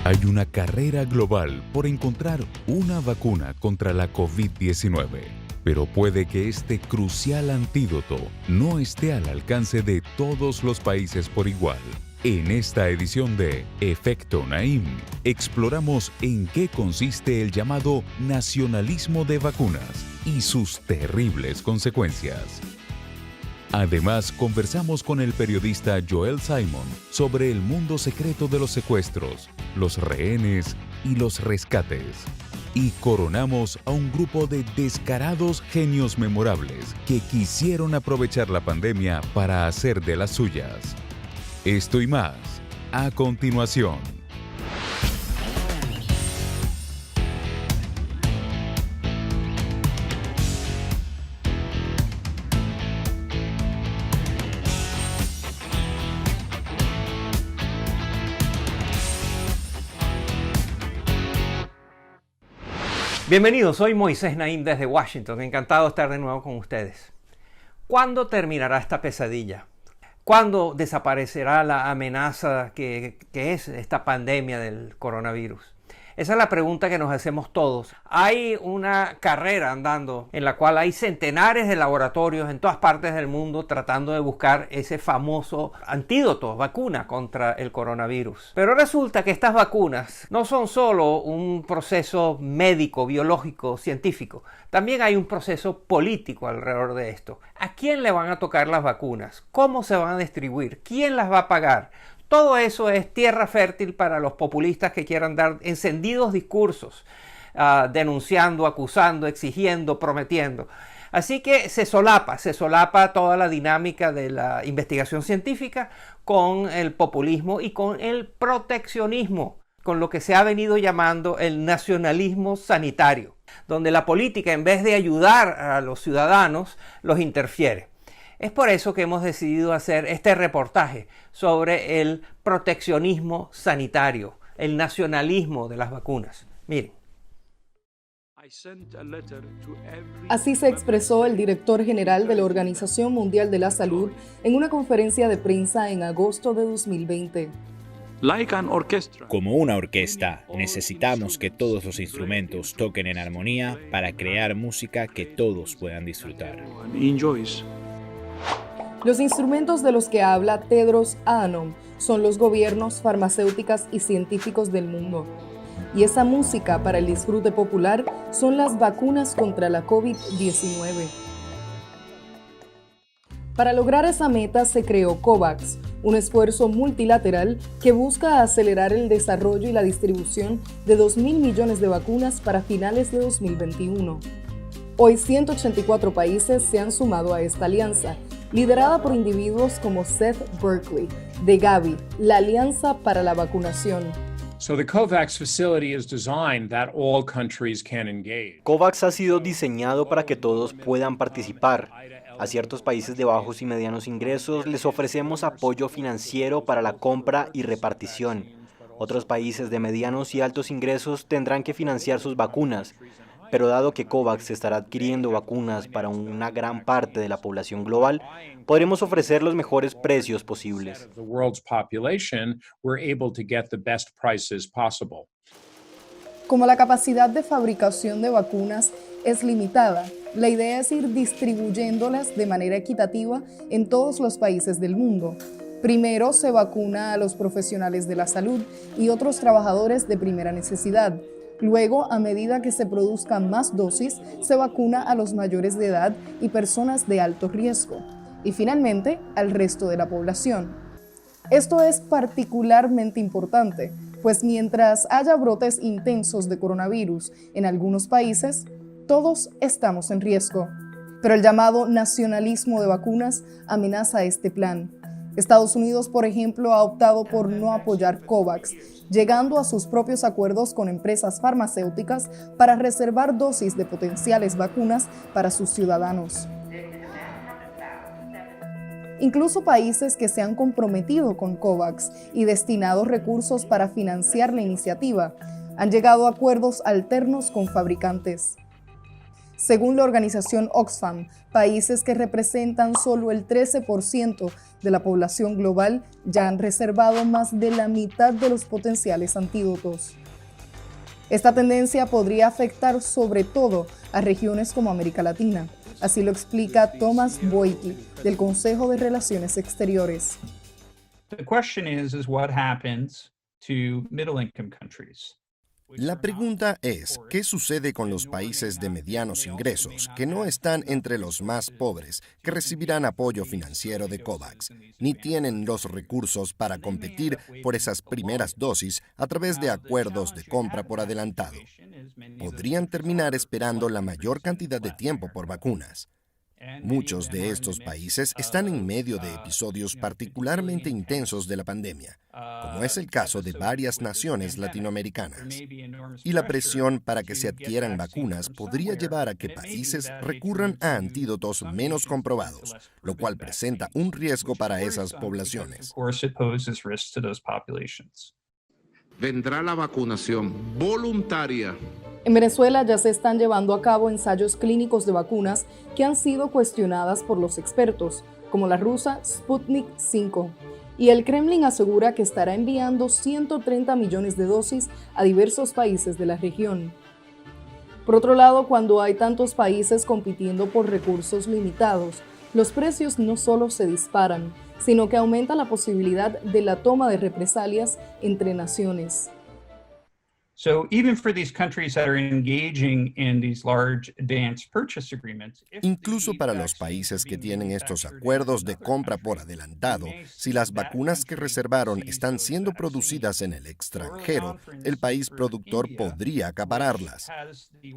Hay una carrera global por encontrar una vacuna contra la COVID-19, pero puede que este crucial antídoto no esté al alcance de todos los países por igual. En esta edición de Efecto Naim, exploramos en qué consiste el llamado nacionalismo de vacunas y sus terribles consecuencias. Además, conversamos con el periodista Joel Simon sobre el mundo secreto de los secuestros, los rehenes y los rescates. Y coronamos a un grupo de descarados genios memorables que quisieron aprovechar la pandemia para hacer de las suyas. Esto y más, a continuación. Bienvenidos, soy Moisés Naim desde Washington, encantado de estar de nuevo con ustedes. ¿Cuándo terminará esta pesadilla? ¿Cuándo desaparecerá la amenaza que es esta pandemia del coronavirus? Esa es la pregunta que nos hacemos todos. Hay una carrera andando en la cual hay centenares de laboratorios en todas partes del mundo tratando de buscar ese famoso antídoto, vacuna contra el coronavirus. Pero resulta que estas vacunas no son solo un proceso médico, biológico, científico. También hay un proceso político alrededor de esto. ¿A quién le van a tocar las vacunas? ¿Cómo se van a distribuir? ¿Quién las va a pagar? Todo eso es tierra fértil para los populistas que quieran dar encendidos discursos, denunciando, acusando, exigiendo, prometiendo. Así que se solapa toda la dinámica de la investigación científica con el populismo y con el proteccionismo, con lo que se ha venido llamando el nacionalismo sanitario, donde la política, en vez de ayudar a los ciudadanos, los interfiere. Es por eso que hemos decidido hacer este reportaje sobre el proteccionismo sanitario, el nacionalismo de las vacunas. Miren. Así se expresó el director general de la Organización Mundial de la Salud en una conferencia de prensa en agosto de 2020. Como una orquesta, necesitamos que todos los instrumentos toquen en armonía para crear música que todos puedan disfrutar. Los instrumentos de los que habla Tedros Adhanom son los gobiernos, farmacéuticas y científicos del mundo. Y esa música para el disfrute popular son las vacunas contra la COVID-19. Para lograr esa meta se creó COVAX, un esfuerzo multilateral que busca acelerar el desarrollo y la distribución de 2.000 millones de vacunas para finales de 2021. Hoy 184 países se han sumado a esta alianza, liderada por individuos como Seth Berkley, de Gavi, la Alianza para la Vacunación. COVAX ha sido diseñado para que todos puedan participar. A ciertos países de bajos y medianos ingresos les ofrecemos apoyo financiero para la compra y repartición. Otros países de medianos y altos ingresos tendrán que financiar sus vacunas. Pero dado que COVAX estará adquiriendo vacunas para una gran parte de la población global, podremos ofrecer los mejores precios posibles. Como la capacidad de fabricación de vacunas es limitada, la idea es ir distribuyéndolas de manera equitativa en todos los países del mundo. Primero se vacuna a los profesionales de la salud y otros trabajadores de primera necesidad. Luego, a medida que se produzcan más dosis, se vacuna a los mayores de edad y personas de alto riesgo. Y finalmente, al resto de la población. Esto es particularmente importante, pues mientras haya brotes intensos de coronavirus en algunos países, todos estamos en riesgo. Pero el llamado nacionalismo de vacunas amenaza este plan. Estados Unidos, por ejemplo, ha optado por no apoyar COVAX, llegando a sus propios acuerdos con empresas farmacéuticas para reservar dosis de potenciales vacunas para sus ciudadanos. Incluso países que se han comprometido con COVAX y destinado recursos para financiar la iniciativa han llegado a acuerdos alternos con fabricantes. Según la organización Oxfam, países que representan solo el 13% de la población global ya han reservado más de la mitad de los potenciales antídotos. Esta tendencia podría afectar sobre todo a regiones como América Latina. Así lo explica Thomas Boyke, del Consejo de Relaciones Exteriores. La pregunta es, ¿qué sucede con los países de medianos ingresos, que no están entre los más pobres, que recibirán apoyo financiero de COVAX, ni tienen los recursos para competir por esas primeras dosis a través de acuerdos de compra por adelantado? Podrían terminar esperando la mayor cantidad de tiempo por vacunas. Muchos de estos países están en medio de episodios particularmente intensos de la pandemia, como es el caso de varias naciones latinoamericanas. Y la presión para que se adquieran vacunas podría llevar a que países recurran a antídotos menos comprobados, lo cual presenta un riesgo para esas poblaciones. Vendrá la vacunación voluntaria. En Venezuela ya se están llevando a cabo ensayos clínicos de vacunas que han sido cuestionadas por los expertos, como la rusa Sputnik V. Y el Kremlin asegura que estará enviando 130 millones de dosis a diversos países de la región. Por otro lado, cuando hay tantos países compitiendo por recursos limitados, los precios no solo se disparan, sino que aumenta la posibilidad de la toma de represalias entre naciones. Incluso para los países que tienen estos acuerdos de compra por adelantado, si las vacunas que reservaron están siendo producidas en el extranjero, el país productor podría acapararlas.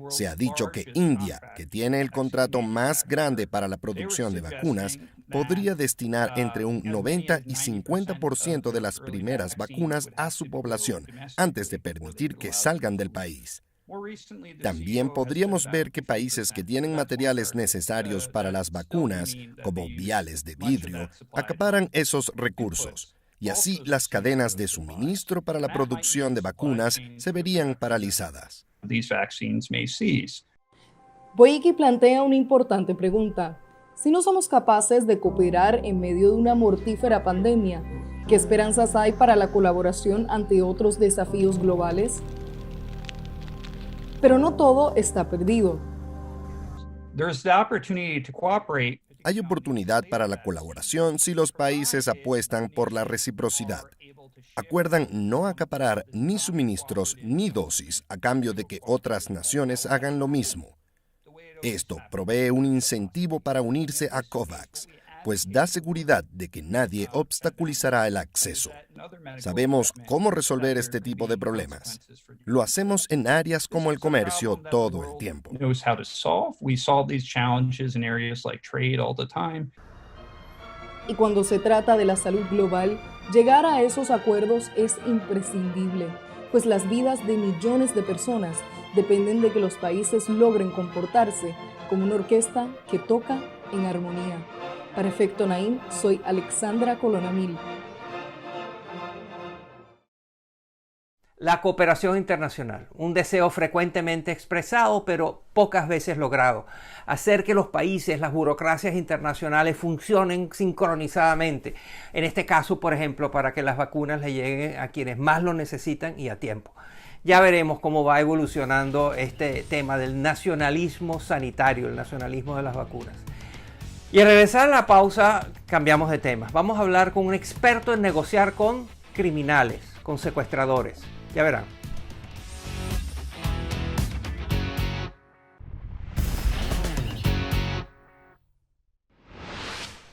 Se ha dicho que India, que tiene el contrato más grande para la producción de vacunas, podría destinar entre un 90 y 50% de las primeras vacunas a su población, antes de permitir que salgan del país. También podríamos ver que países que tienen materiales necesarios para las vacunas, como viales de vidrio, acaparan esos recursos, y así las cadenas de suministro para la producción de vacunas se verían paralizadas. Boyke plantea una importante pregunta. Si no somos capaces de cooperar en medio de una mortífera pandemia, ¿qué esperanzas hay para la colaboración ante otros desafíos globales? Pero no todo está perdido. Hay oportunidad para la colaboración si los países apuestan por la reciprocidad. Acuerdan no acaparar ni suministros ni dosis a cambio de que otras naciones hagan lo mismo. Esto provee un incentivo para unirse a COVAX, pues da seguridad de que nadie obstaculizará el acceso. Sabemos cómo resolver este tipo de problemas. Lo hacemos en áreas como el comercio todo el tiempo. Y cuando se trata de la salud global, llegar a esos acuerdos es imprescindible, pues las vidas de millones de personas dependen de que los países logren comportarse como una orquesta que toca en armonía. Para Efecto Naim, soy Alexandra Colonamil. La cooperación internacional, un deseo frecuentemente expresado pero pocas veces logrado. Hacer que los países, las burocracias internacionales funcionen sincronizadamente. En este caso, por ejemplo, para que las vacunas le lleguen a quienes más lo necesitan y a tiempo. Ya veremos cómo va evolucionando este tema del nacionalismo sanitario, el nacionalismo de las vacunas. Y al regresar a la pausa, cambiamos de tema. Vamos a hablar con un experto en negociar con criminales, con secuestradores. Ya verán.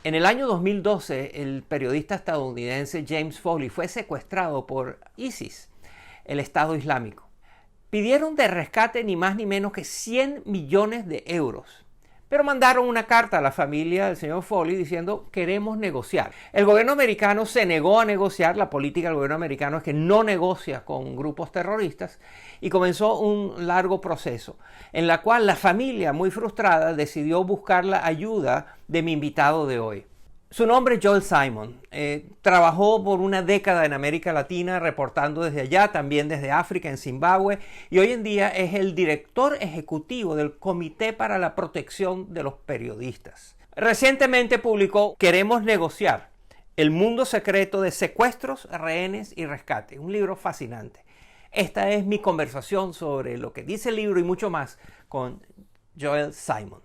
En el año 2012, el periodista estadounidense James Foley fue secuestrado por ISIS, el Estado Islámico. Pidieron de rescate ni más ni menos que 100 millones de euros. Pero mandaron una carta a la familia del señor Foley diciendo queremos negociar. El gobierno americano se negó a negociar. La política del gobierno americano es que no negocia con grupos terroristas y comenzó un largo proceso en la cual la familia, muy frustrada, decidió buscar la ayuda de mi invitado de hoy. Su nombre es Joel Simon. Trabajó por una década en América Latina, reportando desde allá, también desde África, en Zimbabue, y hoy en día es el director ejecutivo del Comité para la Protección de los Periodistas. Recientemente publicó Queremos negociar: el mundo secreto de secuestros, rehenes y rescate. Un libro fascinante. Esta es mi conversación sobre lo que dice el libro y mucho más con Joel Simon.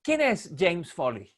¿Quién es James Foley?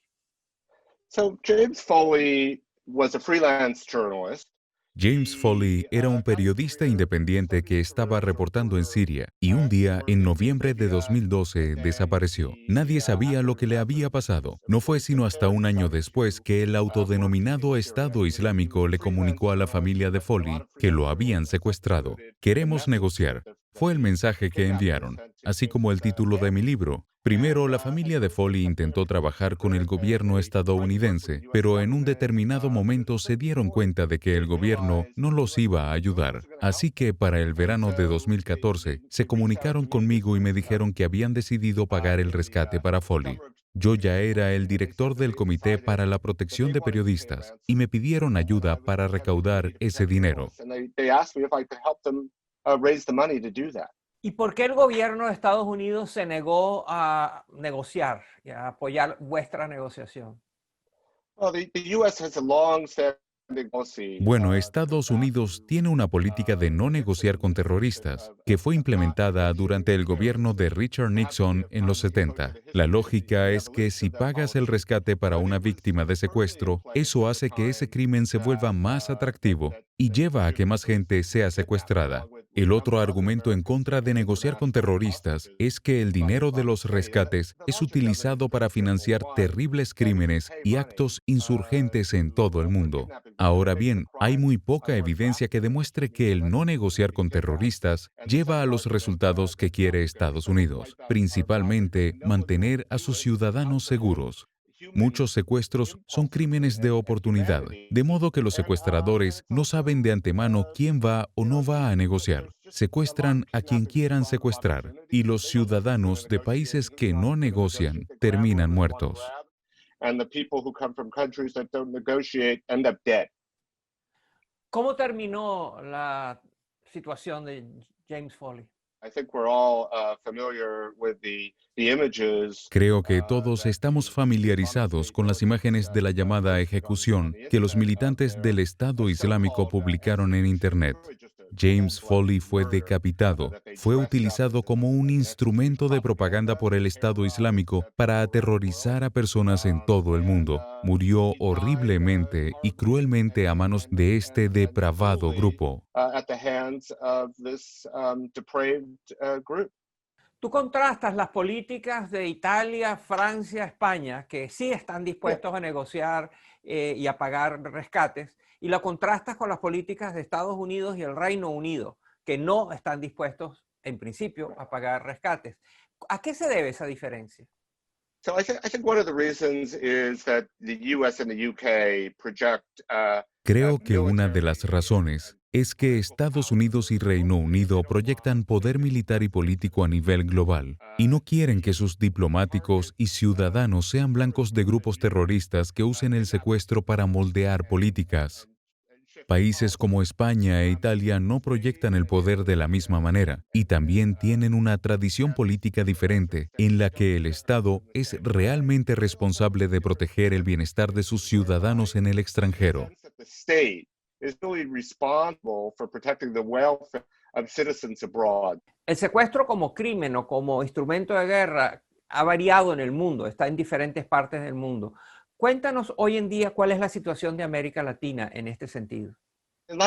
So James Foley was a freelance journalist. James Foley era un periodista independiente que estaba reportando en Siria y un día, en noviembre de 2012, desapareció. Nadie sabía lo que le había pasado. No fue sino hasta un año después que el autodenominado Estado Islámico le comunicó a la familia de Foley que lo habían secuestrado. Queremos negociar. Fue el mensaje que enviaron, así como el título de mi libro. Primero, la familia de Foley intentó trabajar con el gobierno estadounidense, pero en un determinado momento se dieron cuenta de que el gobierno no los iba a ayudar. Así que para el verano de 2014 se comunicaron conmigo y me dijeron que habían decidido pagar el rescate para Foley. Yo ya era el director del Comité para la Protección de Periodistas y me pidieron ayuda para recaudar ese dinero. ¿Y por qué el gobierno de Estados Unidos se negó a negociar y a apoyar vuestra negociación? Bueno, Estados Unidos tiene una política de no negociar con terroristas que fue implementada durante el gobierno de Richard Nixon en los 70. La lógica es que si pagas el rescate para una víctima de secuestro, eso hace que ese crimen se vuelva más atractivo y lleva a que más gente sea secuestrada. El otro argumento en contra de negociar con terroristas es que el dinero de los rescates es utilizado para financiar terribles crímenes y actos insurgentes en todo el mundo. Ahora bien, hay muy poca evidencia que demuestre que el no negociar con terroristas lleva a los resultados que quiere Estados Unidos, principalmente mantener a sus ciudadanos seguros. Muchos secuestros son crímenes de oportunidad, de modo que los secuestradores no saben de antemano quién va o no va a negociar. Secuestran a quien quieran secuestrar, y los ciudadanos de países que no negocian terminan muertos. ¿Cómo terminó la situación de James Foley? Creo que todos estamos familiarizados con las imágenes de la llamada ejecución que los militantes del Estado Islámico publicaron en Internet. James Foley fue decapitado. Fue utilizado como un instrumento de propaganda por el Estado Islámico para aterrorizar a personas en todo el mundo. Murió horriblemente y cruelmente a manos de este depravado grupo. Tú contrastas las políticas de Italia, Francia, España, que sí están dispuestos a negociar y a pagar rescates, y la contrastas con las políticas de Estados Unidos y el Reino Unido, que no están dispuestos, en principio, a pagar rescates. ¿A qué se debe esa diferencia? Creo que una de las razones es que Estados Unidos y Reino Unido proyectan poder militar y político a nivel global y no quieren que sus diplomáticos y ciudadanos sean blancos de grupos terroristas que usen el secuestro para moldear políticas. Países como España e Italia no proyectan el poder de la misma manera y también tienen una tradición política diferente en la que el Estado es realmente responsable de proteger el bienestar de sus ciudadanos en el extranjero. El secuestro como crimen o como instrumento de guerra ha variado en el mundo, está en diferentes partes del mundo. Cuéntanos hoy en día cuál es la situación de América Latina en este sentido. En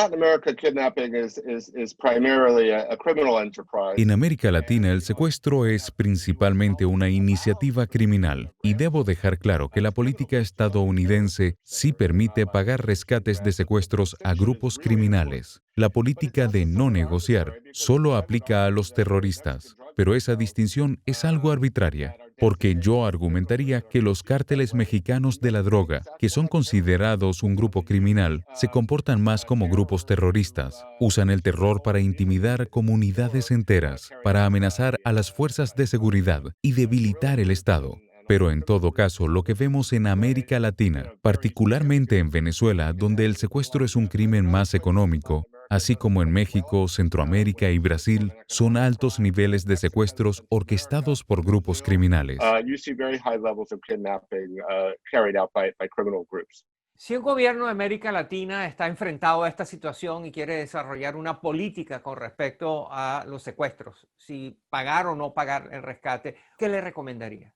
América Latina, el secuestro es principalmente una iniciativa criminal, y debo dejar claro que la política estadounidense sí permite pagar rescates de secuestros a grupos criminales. La política de no negociar solo aplica a los terroristas, pero esa distinción es algo arbitraria. porque yo argumentaría que los cárteles mexicanos de la droga, que son considerados un grupo criminal, se comportan más como grupos terroristas. Usan el terror para intimidar comunidades enteras, para amenazar a las fuerzas de seguridad y debilitar el Estado. Pero en todo caso, lo que vemos en América Latina, particularmente en Venezuela, donde el secuestro es un crimen más económico, así como en México, Centroamérica y Brasil, son altos niveles de secuestros orquestados por grupos criminales. Si un gobierno de América Latina está enfrentado a esta situación y quiere desarrollar una política con respecto a los secuestros, si pagar o no pagar el rescate, ¿qué le recomendaría?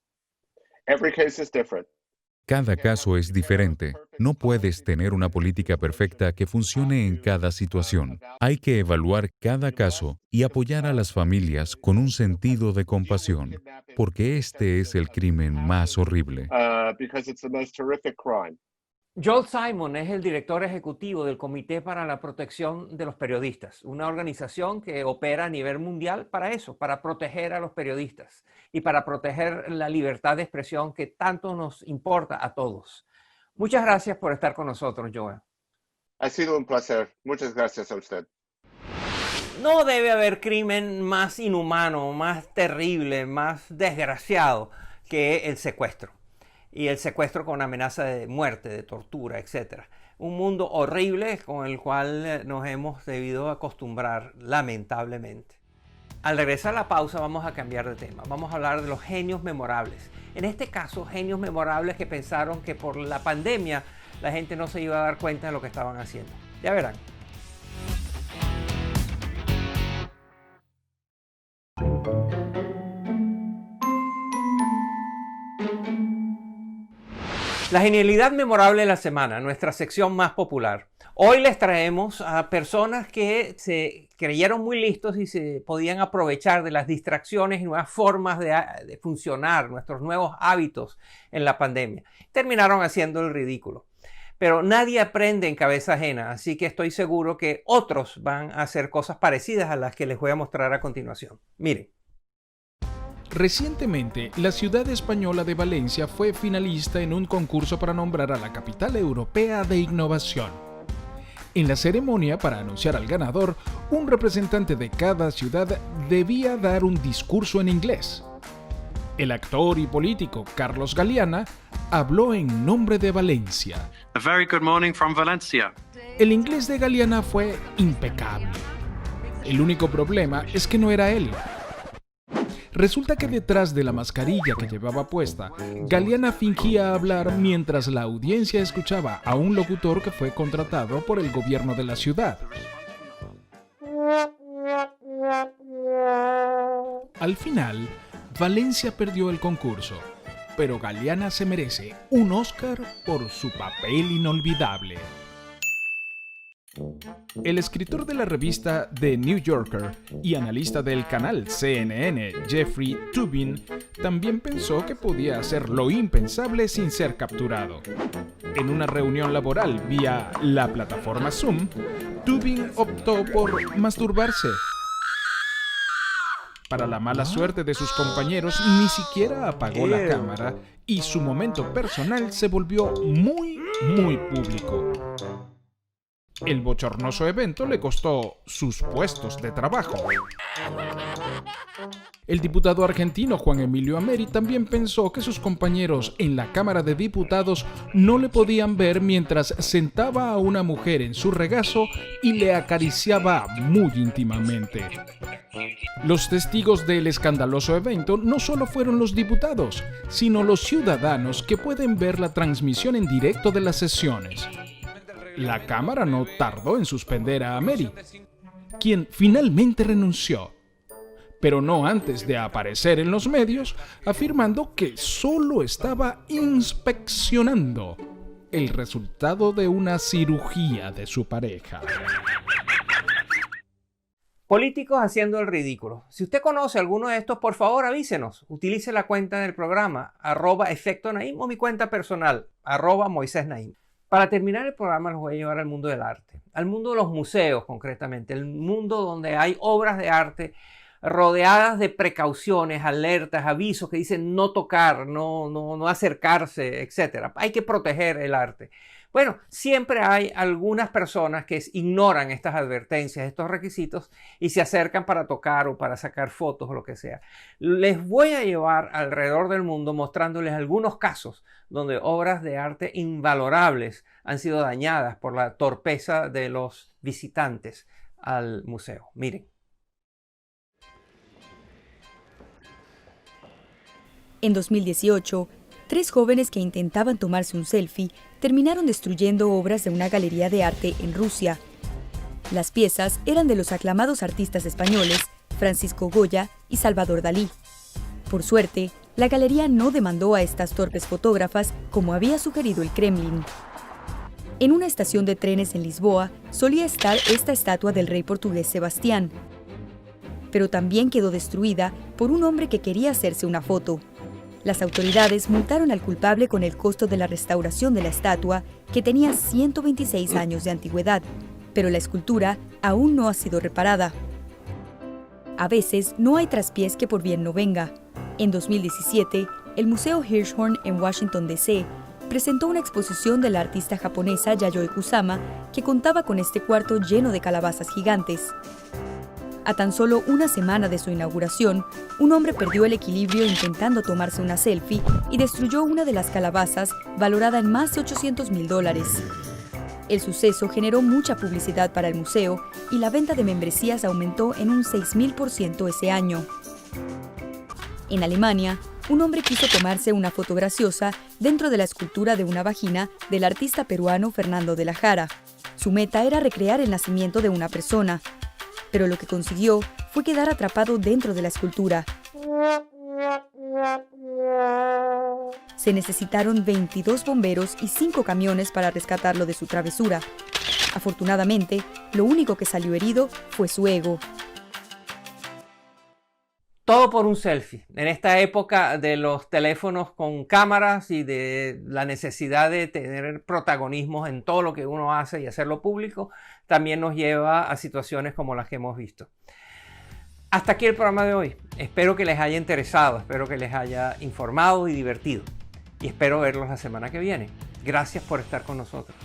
Cada caso es diferente. No puedes tener una política perfecta que funcione en cada situación. Hay que evaluar cada caso y apoyar a las familias con un sentido de compasión, porque este es el crimen más horrible. Joel Simon es el director ejecutivo del Comité para la Protección de los Periodistas, una organización que opera a nivel mundial para eso, para proteger a los periodistas y para proteger la libertad de expresión que tanto nos importa a todos. Muchas gracias por estar con nosotros, Joel. Ha sido un placer. Muchas gracias a usted. No debe haber crimen más inhumano, más terrible, más desgraciado que el secuestro. Y el secuestro con amenaza de muerte, de tortura, etc. Un mundo horrible con el cual nos hemos debido acostumbrar, lamentablemente. Al regresar a la pausa vamos a cambiar de tema. Vamos a hablar de los genios memorables. En este caso, genios memorables que pensaron que por la pandemia la gente no se iba a dar cuenta de lo que estaban haciendo. Ya verán. La genialidad memorable de la semana, nuestra sección más popular. Hoy les traemos a personas que se creyeron muy listos y se podían aprovechar de las distracciones y nuevas formas de funcionar, nuestros nuevos hábitos en la pandemia. Terminaron haciendo el ridículo. Pero nadie aprende en cabeza ajena, así que estoy seguro que otros van a hacer cosas parecidas a las que les voy a mostrar a continuación. Miren. Recientemente, la ciudad española de Valencia fue finalista en un concurso para nombrar a la capital europea de innovación. En la ceremonia, para anunciar al ganador, un representante de cada ciudad debía dar un discurso en inglés. El actor y político Carlos Galeana habló en nombre de Valencia. A very good morning from Valencia. El inglés de Galeana fue impecable. El único problema es que no era él. Resulta que detrás de la mascarilla que llevaba puesta, Galeana fingía hablar mientras la audiencia escuchaba a un locutor que fue contratado por el gobierno de la ciudad. Al final, Valencia perdió el concurso, pero Galeana se merece un Oscar por su papel inolvidable. El escritor de la revista The New Yorker y analista del canal CNN, Jeffrey Toobin, también pensó que podía hacer lo impensable sin ser capturado. En una reunión laboral vía la plataforma Zoom, Toobin optó por masturbarse. Para la mala suerte de sus compañeros, ni siquiera apagó la cámara y su momento personal se volvió muy público. El bochornoso evento le costó sus puestos de trabajo. El diputado argentino Juan Emilio Ameri también pensó que sus compañeros en la Cámara de Diputados no le podían ver mientras sentaba a una mujer en su regazo y le acariciaba muy íntimamente. Los testigos del escandaloso evento no solo fueron los diputados, sino los ciudadanos que pueden ver la transmisión en directo de las sesiones. La Cámara no tardó en suspender a Ameri, quien finalmente renunció, pero no antes de aparecer en los medios afirmando que solo estaba inspeccionando el resultado de una cirugía de su pareja. Políticos haciendo el ridículo. Si usted conoce alguno de estos, por favor avísenos. Utilice la cuenta del programa @efectonaim o mi cuenta personal @moisesnaim. Para terminar el programa los voy a llevar al mundo del arte, al mundo de los museos concretamente, el mundo donde hay obras de arte rodeadas de precauciones, alertas, avisos que dicen no tocar, no acercarse, etc. Hay que proteger el arte. Bueno, siempre hay algunas personas que ignoran estas advertencias, estos requisitos y se acercan para tocar o para sacar fotos o lo que sea. Les voy a llevar alrededor del mundo mostrándoles algunos casos donde obras de arte invalorables han sido dañadas por la torpeza de los visitantes al museo. Miren. En 2018, 3 jóvenes que intentaban tomarse un selfie terminaron destruyendo obras de una galería de arte en Rusia. Las piezas eran de los aclamados artistas españoles Francisco Goya y Salvador Dalí. Por suerte, la galería no demandó a estas torpes fotógrafas como había sugerido el Kremlin. En una estación de trenes en Lisboa solía estar esta estatua del rey portugués Sebastián, pero también quedó destruida por un hombre que quería hacerse una foto. Las autoridades multaron al culpable con el costo de la restauración de la estatua, que tenía 126 años de antigüedad, pero la escultura aún no ha sido reparada. A veces no hay traspiés que por bien no venga. En 2017, el Museo Hirshhorn en Washington, D.C., presentó una exposición de la artista japonesa Yayoi Kusama, que contaba con este cuarto lleno de calabazas gigantes. A tan solo una semana de su inauguración, un hombre perdió el equilibrio intentando tomarse una selfie y destruyó una de las calabazas valorada en más de $800,000. El suceso generó mucha publicidad para el museo y la venta de membresías aumentó en un 6.000% ese año. En Alemania, un hombre quiso tomarse una foto graciosa dentro de la escultura de una vagina del artista peruano Fernando de la Jara. Su meta era recrear el nacimiento de una persona, pero lo que consiguió fue quedar atrapado dentro de la escultura. Se necesitaron 22 bomberos y 5 camiones para rescatarlo de su travesura. Afortunadamente, lo único que salió herido fue su ego. Todo por un selfie. En esta época de los teléfonos con cámaras y de la necesidad de tener protagonismo en todo lo que uno hace y hacerlo público, también nos lleva a situaciones como las que hemos visto. Hasta aquí el programa de hoy. Espero que les haya interesado, espero que les haya informado y divertido. Y espero verlos la semana que viene. Gracias por estar con nosotros.